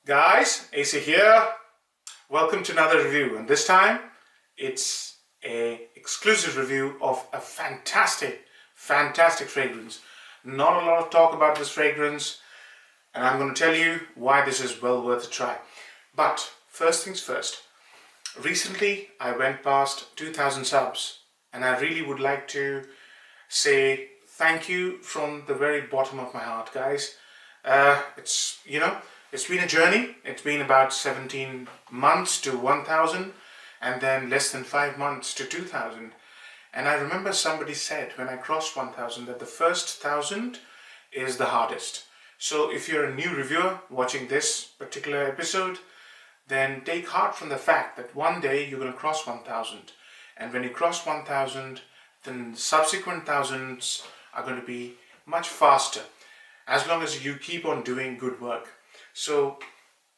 Guys, AC here. Welcome to another review, and this time it's a exclusive review of a fantastic fragrance. Not a lot of talk about this fragrance, and I'm going to tell you why this is well worth a try. But first things first, recently I went past 2,000 subs, and I really would like to say thank you from the very bottom of my heart, guys. It's been a journey. It's been about 17 months to 1,000, and then less than 5 months to 2,000. And I remember somebody said when I crossed 1,000 that the first 1,000 is the hardest. So if you're a new reviewer watching this particular episode, then take heart from the fact that one day you're going to cross 1,000. And when you cross 1,000, then subsequent thousands are going to be much faster, as long as you keep on doing good work. So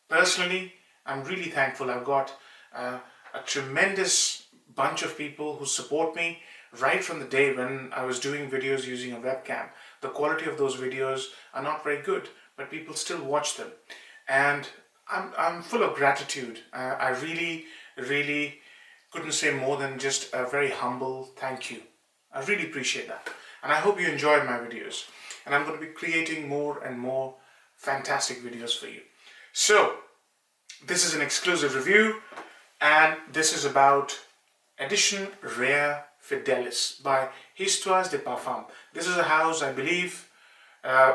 personally, I'm really thankful. I've got a tremendous bunch of people who support me right from the day when I was doing videos using a webcam. The quality of those videos are not very good, but people still watch them. And I'm full of gratitude. I really couldn't say more than just a very humble thank you. I really appreciate that. And I hope you enjoyed my videos. And I'm going to be creating more and more fantastic videos for you. So, this is an exclusive review, and this is about Edition Rare Fidelis by Histoires de Parfums. This is a house, I believe,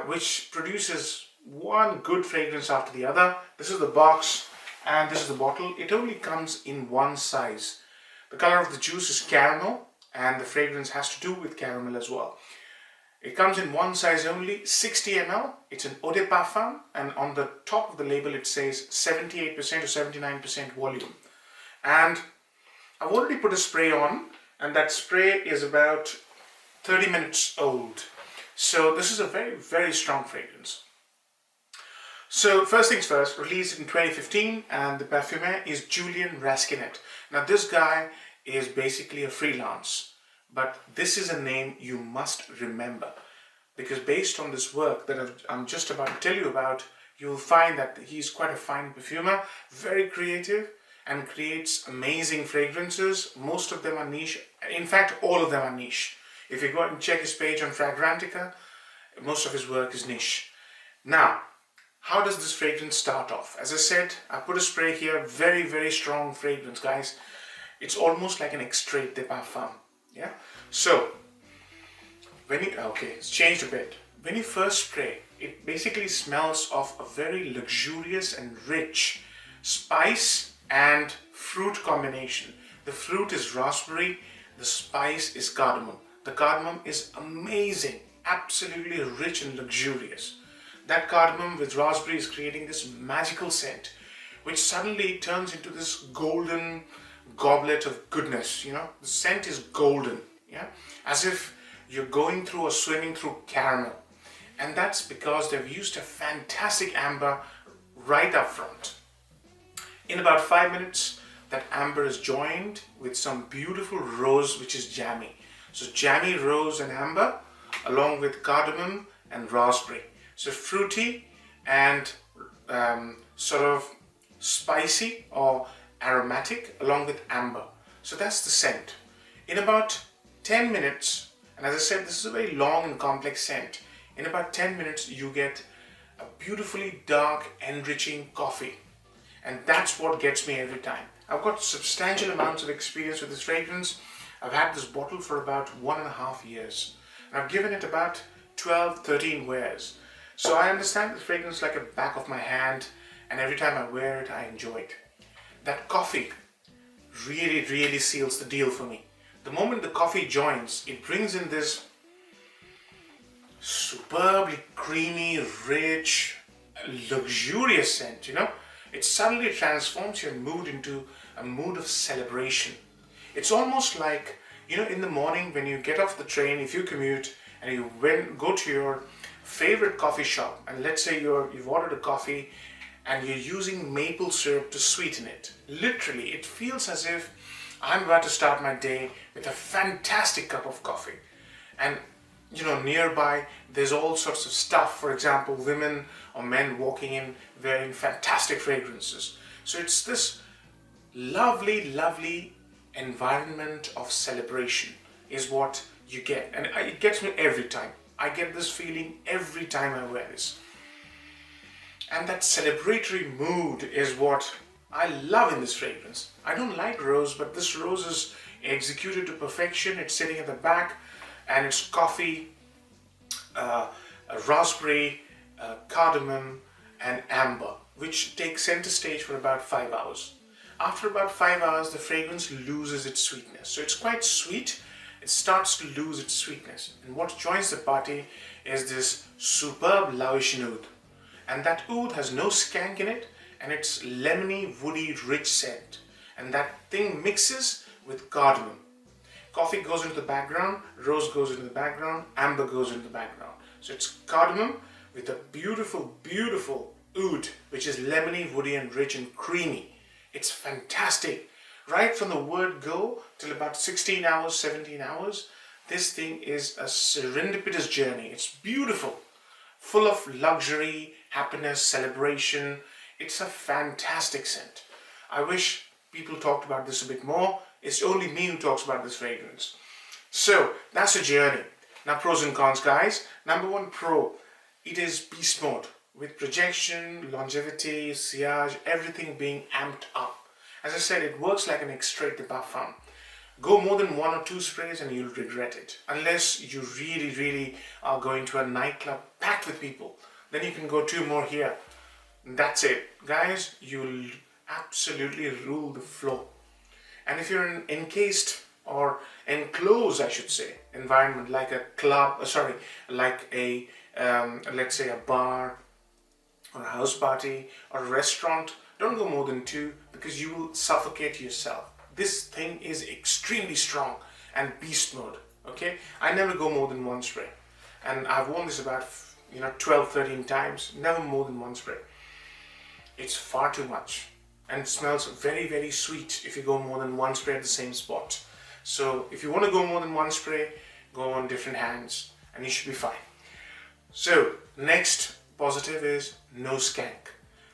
which produces one good fragrance after the other. This is the box, and this is the bottle. It only comes in one size. The color of the juice is caramel, and the fragrance has to do with caramel as well. It comes in one size only, 60 ml. It's an eau de parfum, and on the top of the label it says 78% or 79% volume. And I've already put a spray on, and that spray is about 30 minutes old. So this is a very strong fragrance. So first things first, released in 2015, and the parfumer is Julian Rasquinet. Now this guy is basically a freelance. But this is a name you must remember, because based on this work that I'm just about to tell you about, you'll find that he's quite a fine perfumer, very creative, and creates amazing fragrances. Most of them are niche. In fact, all of them are niche. If you go and check his page on Fragrantica, most of his work is niche. Now, how does this fragrance start off? As I said, I put a spray here, very strong fragrance, guys. It's almost like an extrait de parfum. Yeah, so it's changed a bit. When you first spray, it basically smells of a very luxurious and rich spice and fruit combination. The fruit is raspberry, the spice is cardamom. The cardamom is amazing, absolutely rich and luxurious. That cardamom with raspberry is creating this magical scent, which suddenly turns into this golden goblet of goodness. The scent is golden, as if you're going through or swimming through caramel. And that's because they've used a fantastic amber right up front. In about 5 minutes, that amber is joined with some beautiful rose, which is jammy. So jammy, rose and amber, along with cardamom and raspberry. So fruity and sort of spicy or aromatic, along with amber. So that's the scent. In about 10 minutes, and as I said, this is a very long and complex scent. In about 10 minutes, you get a beautifully dark, enriching coffee. And that's what gets me every time. I've got substantial amounts of experience with this fragrance. I've had this bottle for about 1.5 years. And I've given it about 12, 13 wears. So I understand this fragrance like a back of my hand, and every time I wear it, I enjoy it. That coffee really seals the deal for me. The moment the coffee joins, it brings in this superbly creamy, rich, luxurious scent, It suddenly transforms your mood into a mood of celebration. It's almost like, in the morning when you get off the train, if you commute and you go to your favorite coffee shop, and let's say you've ordered a coffee and you're using maple syrup to sweeten it. Literally, it feels as if I'm about to start my day with a fantastic cup of coffee. And nearby there's all sorts of stuff. For example, women or men walking in wearing fantastic fragrances. So it's this lovely environment of celebration is what you get, and it gets me every time. I get this feeling every time I wear this, and that celebratory mood is what I love in this fragrance. I don't like rose, but this rose is executed to perfection. It's sitting at the back, and it's coffee, raspberry, cardamom, and amber, which takes center stage for about 5 hours. After about 5 hours, the fragrance loses its sweetness. So it's quite sweet. It starts to lose its sweetness. And what joins the party is this superb lavish oud. And that oud has no skank in it, and it's lemony, woody, rich scent. And that thing mixes with cardamom. Coffee goes into the background, rose goes into the background, amber goes into the background. So it's cardamom with a beautiful oud, which is lemony, woody, and rich and creamy. It's fantastic. Right from the word go till about 16 hours, 17 hours, this thing is a serendipitous journey. It's beautiful, full of luxury, happiness, celebration. It's a fantastic scent. I wish people talked about this a bit more. It's only me who talks about this fragrance. So that's a journey. Now, pros and cons, guys. Number one pro, it is beast mode with projection, longevity, sillage, everything being amped up. As I said, it works like an extrait de parfum. Go more than 1 or 2 sprays and you'll regret it. Unless you really are going to a nightclub packed with people. Then you can go 2 more here. That's it. Guys, you'll absolutely rule the floor. And if you're in an encased or enclosed, I should say, environment like a club, like a, let's say a bar or a house party or a restaurant, don't go more than 2 because you will suffocate yourself. This thing is extremely strong and beast mode. Okay, I never go more than 1 spray, and I've worn this about 12, 13 times. Never more than 1 spray. It's far too much, and it smells very sweet if you go more than 1 spray at the same spot. So if you want to go more than 1 spray, go on different hands, and you should be fine. So next positive is no skank.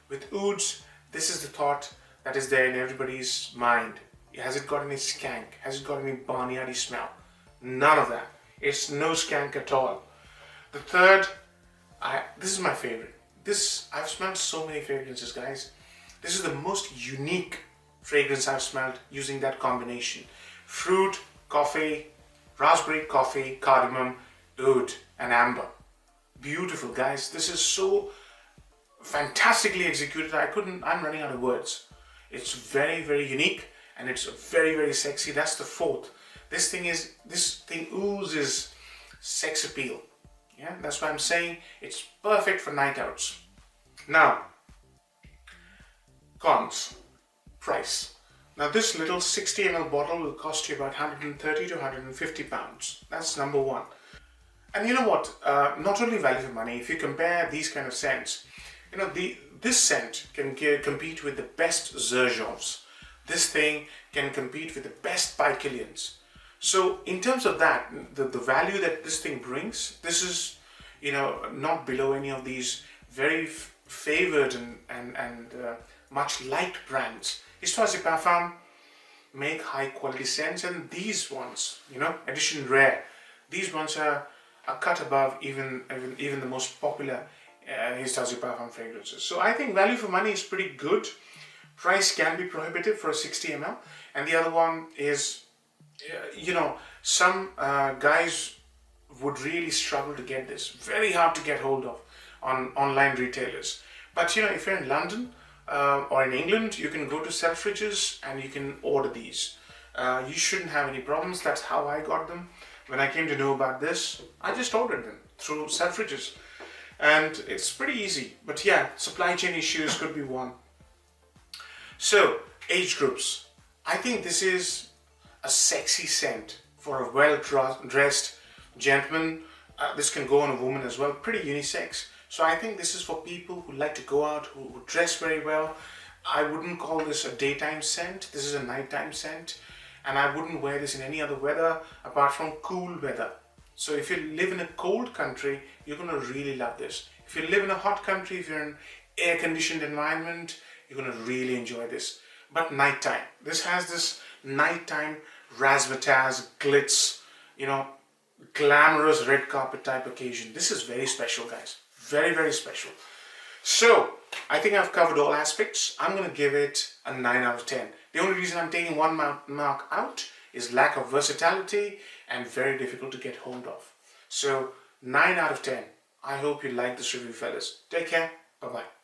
With ouds, this is the thought that is there in everybody's mind. Has it got any skank? Has it got any barnyardy smell? None of that. It's no skank at all. The third, this is my favorite. I've smelled so many fragrances, guys. This is the most unique fragrance I've smelled using that combination. Fruit, coffee, raspberry, coffee, cardamom, oud, and amber. Beautiful, guys. This is so fantastically executed. I'm running out of words. It's very unique, and it's very sexy. That's the fourth. This thing oozes sex appeal. Yeah, that's why I'm saying it's perfect for night outs. Now, cons. Price. Now this little 60 ml bottle will cost you about 130 to 150 pounds. That's number one. And you know what? Not only value for money, if you compare these kind of scents, this scent can compete with the best Xerjoffs. This thing can compete with the best Pykilians. So in terms of that, the value that this thing brings, this is, not below any of these very favored and much liked brands. Histoires de Parfums make high quality scents, and these ones, edition rare, these ones are a cut above even the most popular Histoires de Parfums fragrances. So I think value for money is pretty good. Price can be prohibitive for a 60 ml, and the other one is, some guys would really struggle to get this. Very hard to get hold of on online retailers. But if you're in London or in England, you can go to Selfridges and you can order these. You shouldn't have any problems. That's how I got them. When I came to know about this, I just ordered them through Selfridges. And it's pretty easy. But yeah, supply chain issues could be one. So, age groups. I think this is a sexy scent for a well-dressed gentleman. This can go on a woman as well. Pretty unisex. So I think this is for people who like to go out, who dress very well. I wouldn't call this a daytime scent. This is a nighttime scent. And I wouldn't wear this in any other weather apart from cool weather. So if you live in a cold country, you're going to really love this. If you live in a hot country, if you're in air-conditioned environment, you're going to really enjoy this. But nighttime. This has this nighttime razzmatazz, glitz, you know, glamorous red carpet type occasion. This is very special, guys. Very, very special. So, I think I've covered all aspects. I'm going to give it a 9 out of 10. The only reason I'm taking one mark out is lack of versatility and very difficult to get hold of. So, 9 out of 10. I hope you like this review, fellas. Take care. Bye-bye.